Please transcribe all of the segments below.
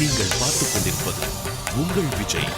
நீங்கள் பார்த்துக் கொண்டிருப்பது உங்கள் விஜய்.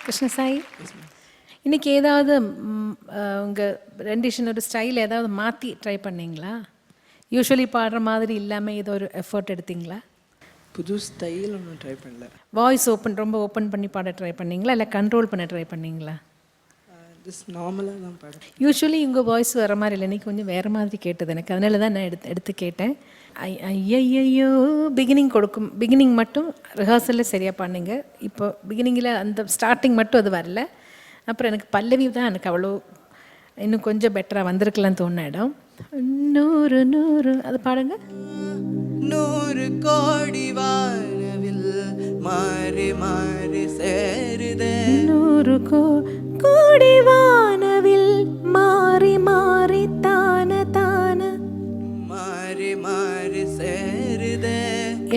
கிருஷ்ண சாய், இன்றைக்கி ஏதாவது உங்கள் ரெண்டிஷன் ஒரு ஸ்டைல் ஏதாவது மாற்றி ட்ரை பண்ணிங்களா? யூஸ்வலி பாடுற மாதிரி இல்லாமல் ஏதோ ஒரு எஃபர்ட் எடுத்திங்களா? புது ஸ்டைல் ஒன்றும் ட்ரை பண்ணல. வாய்ஸ் ரொம்ப ஓப்பன் பண்ணி பாட ட்ரை பண்ணிங்களா இல்லை கண்ட்ரோல் பண்ண ட்ரை பண்ணிங்களா? ஜஸ்ட் நார்மலாக தான் பாடுறேன். யூஸ்வலி உங்கள் வாய்ஸ் வர மாதிரி இல்லை, இன்றைக்கி கொஞ்சம் வேறு மாதிரி கேட்டது எனக்கு, அதனால தான் நான் எடுத்து கேட்டேன். ஐயையோ பிகினிங் மட்டும் ரிஹர்சலில் சரியாக பாடுங்க. இப்போ பிகினிங்கில் அந்த ஸ்டார்டிங் மட்டும் அது வரல. அப்புறம் எனக்கு பல்லவி தான் எனக்கு அவ்வளோ இன்னும் கொஞ்சம் பெட்டராக வந்திருக்கலான்னு தோணுன இடம். 100 அது பாடுங்க. 100 கோடி வானவில் மாறி மாறி சேருதே, 100 கோடி வானவில் மாறி மாறி தான மாறி மாறி சேருதே.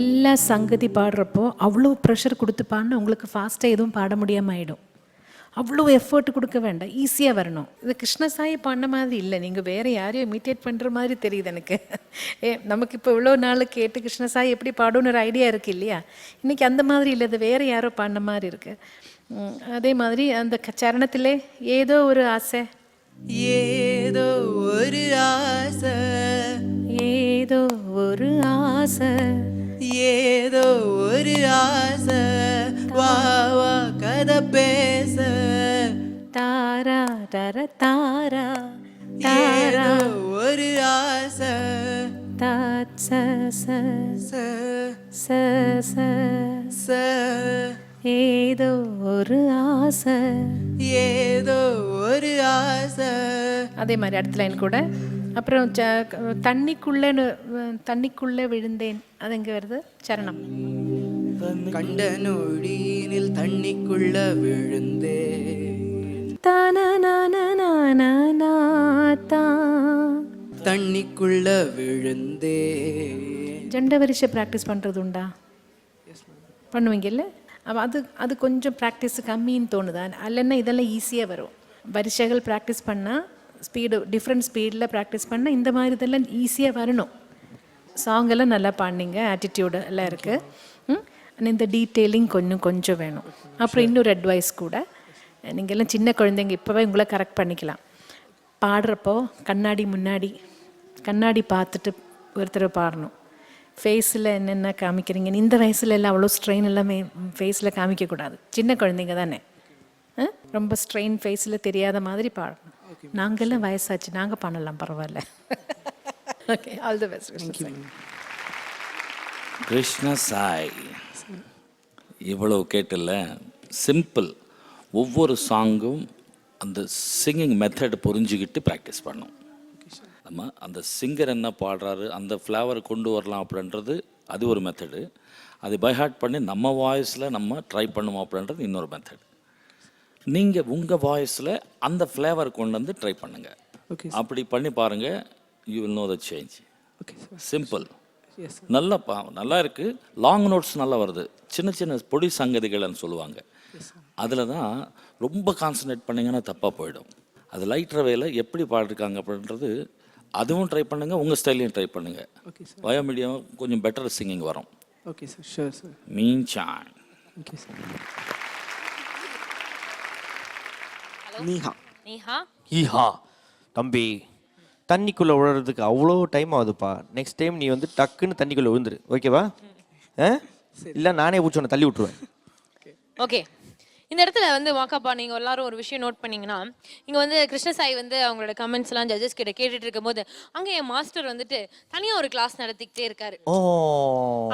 எல்லா சங்கதி பாடுறப்போ அவ்வளோ ப்ரெஷர் கொடுத்து பாடினா உங்களுக்கு ஃபாஸ்ட்டாக எதுவும் பாட முடியாமல் ஆகிடும். அவ்வளோ எஃபர்ட் கொடுக்க வேண்டாம், ஈஸியாக வரணும். இது கிருஷ்ணசாயி பாடின மாதிரி இல்லை, நீங்கள் வேறு யாரையும் இமிட்டேட் பண்ணுற மாதிரி தெரியுது எனக்கு. நமக்கு இப்போ இவ்வளோ நாள் கேட்டு கிருஷ்ணசாயி எப்படி பாடணும்னு ஒரு ஐடியா இருக்குது இல்லையா? இன்றைக்கி அந்த மாதிரி இல்லை, அது வேறு யாரோ பாடின மாதிரி இருக்குது. அதே மாதிரி அந்த சரணத்திலே ஏதோ ஒரு ஆசை, ஏதோ ஒரு ஆசை, ஏதோ ஒரு ஆசை, ஏதோ ஒரு ஆசை, வா வா கதை பேச, தாரா தர தாரா ஏதோ ஒரு ஆசை, தாத் ச ச ச ச ச, ஏதோ ஒரு ஆசை, ஏதோ ஒரு ஆசை. அதே மாதிரி அடுத்த லைன் கூட. அப்புறம் தண்ணிக்குள்ளே விழுந்தேன், அது எங்கே வருது? சரணம். கண்ட நொடியினில் தண்ணிக்குள்ள விழுந்தேன், தண்ணிக்குள்ள விழுந்தேன். ஜண்ட வரிசை ப்ராக்டிஸ் பண்ணுறது உண்டா? பண்ணுவீங்கல்ல? அப்ப அது அது கொஞ்சம் ப்ராக்டிஸ் கம்மின்னு தோணுதா? இல்லைன்னா இதெல்லாம் ஈஸியாக வரும். வரிசைகள் ப்ராக்டிஸ் பண்ணால் ஸ்பீடு டிஃப்ரெண்ட் ஸ்பீடில் ப்ராக்டிஸ் பண்ணால் இந்த மாதிரி இதெல்லாம் ஈஸியாக வரணும். சாங்கெல்லாம் நல்லா பாடினீங்க, ஆட்டிடியூடு எல்லாம் இருக்குது. இந்த டீட்டெயிலிங் கொஞ்சம் வேணும். அப்புறம் இன்னொரு அட்வைஸ் கூட, நீங்கள் எல்லாம் சின்ன குழந்தைங்க இப்போவே உங்களை கரெக்ட் பண்ணிக்கலாம். பாடுறப்போ கண்ணாடி பார்த்துட்டு ஒருத்தர் பாடணும். ஃபேஸில் என்னென்ன காமிக்கிறீங்கன்னு இந்த வயசுல எல்லாம் அவ்வளோ ஸ்ட்ரெயின் எல்லாமே ஃபேஸில் காமிக்கக்கூடாது. சின்ன குழந்தைங்க தானே, ரொம்ப ஸ்ட்ரெயின் ஃபேஸில் தெரியாத மாதிரி பாடணும். நாங்கள்லாம் வயசாச்சு, நாங்கள் பண்ணலாம், பரவாயில்ல. Okay, all the best. Krishna Sai இவ்வளவு கேட்டில்ல, சிம்பிள். ஒவ்வொரு சாங்கும் அந்த சிங்கிங் மெத்தட் புரிஞ்சுக்கிட்டு ப்ராக்டிஸ் பண்ணோம். நம்ம அந்த சிங்கர் என்ன பாடுறாரு அந்த ஃப்ளேவர் கொண்டு வரலாம் அப்படின்றது அது ஒரு மெத்தடு. அது பைஹார்ட் பண்ணி நம்ம வாய்ஸில் நம்ம ட்ரை பண்ணுவோம் அப்படின்றது இன்னொரு மெத்தட். நீங்கள் உங்கள் வாய்ஸில் அந்த ஃப்ளேவர் கொண்டு வந்து ட்ரை பண்ணுங்கள். அப்படி பண்ணி பாருங்கள், you will know the change. Simple. நல்லா இருக்குது. லாங் நோட்ஸ் நல்லா வருது. சின்ன சின்ன பொடி சங்கதிகள்னு சொல்லுவாங்க. அதில் தான் ரொம்ப கான்சன்ட்ரேட் பண்ணிங்கன்னா தப்பாக போயிடும். அது லைட்டர் வேல எப்படி பாடிருக்காங்க அப்படின்றது அதுவும் ட்ரை பண்ணுங்கள், உங்கள் ஸ்டைலையும் ட்ரை பண்ணுங்கள். வயோமீடியம் கொஞ்சம் பெட்டர் சிங்கிங் வரும். Okay sir, sure sir. மீன் சான். Okay sir. ஈஹா தம்பி, தண்ணிக்குள்ளே விழுறதுக்கு அவ்வளோ டைம் ஆகுதுப்பா. நெக்ஸ்ட் டைம் நீ வந்து டக்குன்னு தண்ணிக்குள்ளே விழுந்துரு, ஓகேவா? இல்லை நானே பிடிச்சோன்னு தள்ளி விட்டுருவேன். ஓகே, இந்த இடத்துல வந்து வாக்காப்பா நீங்கள் எல்லாரும் ஒரு விஷயம் நோட் பண்ணீங்கன்னா, இங்கே வந்து கிருஷ்ணசாய் வந்து அவங்களோட கமெண்ட்ஸ்லாம் ஜட்ஜஸ் கிட்ட கேட்டுட்டு இருக்கும்போது அங்கே என் மாஸ்டர் வந்துட்டு தனியாக ஒரு கிளாஸ் நடத்திக்கிட்டே இருக்காரு. ஓ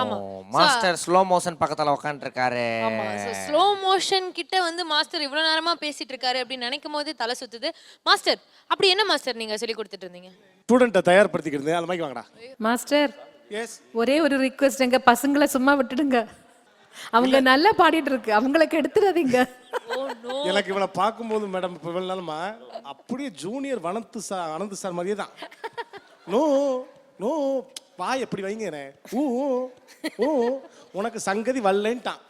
ஆமா, மாஸ்டர் ஸ்லோ மோஷன் பக்கத்தில் உட்காந்துருக்காரு. ஸ்லோ மோஷன் கிட்ட வந்து மாஸ்டர் இவ்வளோ நேரமாக பேசிட்டு இருக்காரு அப்படின்னு நினைக்கும் போது தலை சுத்துது. மாஸ்டர், அப்படி என்ன மாஸ்டர் நீங்கள் சொல்லி கொடுத்துட்டு இருந்தீங்க? ஸ்டூடெண்ட்டை தயார்படுத்திக்கிறது. அந்த மாதிரி வாங்கடா. மாஸ்டர், எஸ், ஒரே ஒரு ரிக்வெஸ்ட், எங்கள் பசங்களை சும்மா விட்டுடுங்க. அவங்க நல்லா பாடிட்டு இருக்கு, அவங்களுக்கு எடுத்துடாதீங்க. எனக்கு இவனை பார்க்கும்போது மேடம் இப்போ இவ்வளோ நாளுமா அப்படியே ஜூனியர் அனந்த் சார் மாதிரியே தான். நோ நோ வாய் எப்படி வைங்க. ஊ உனக்கு சங்கதி வரலன்ட்டான்.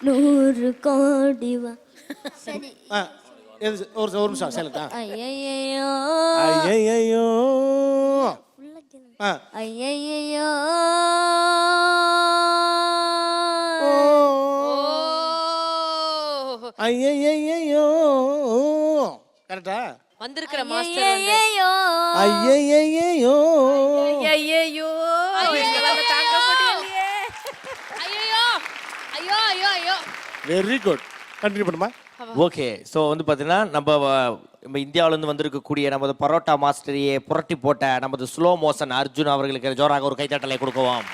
100 கோடி சரி. ஒரு நிமிஷம் சைலண்டா. ஐயையோ ஐயையோ ஐயையோ ஐயையோ கரெக்டா வந்திருக்கிற மாஸ்டர் வந்து ஐயையோ ஐயையோ ஐயையோ தாங்க முடியலையே. ஐயோ ஐயோ ஐயோ ஐயோ. வெரி குட், கண்டினியூ பண்ணுமா. ஓகே, ஸோ வந்து பார்த்தீங்கன்னா நம்ம இந்தியாவிலேருந்து வந்திருக்கக்கூடிய நமது பரோட்டா மாஸ்டரியை புரட்டி போட்ட நமது ஸ்லோ மோஷன் அர்ஜுன் அவர்களுக்கு ஜோராக ஒரு கைத்தட்டலை கொடுக்குவோம்.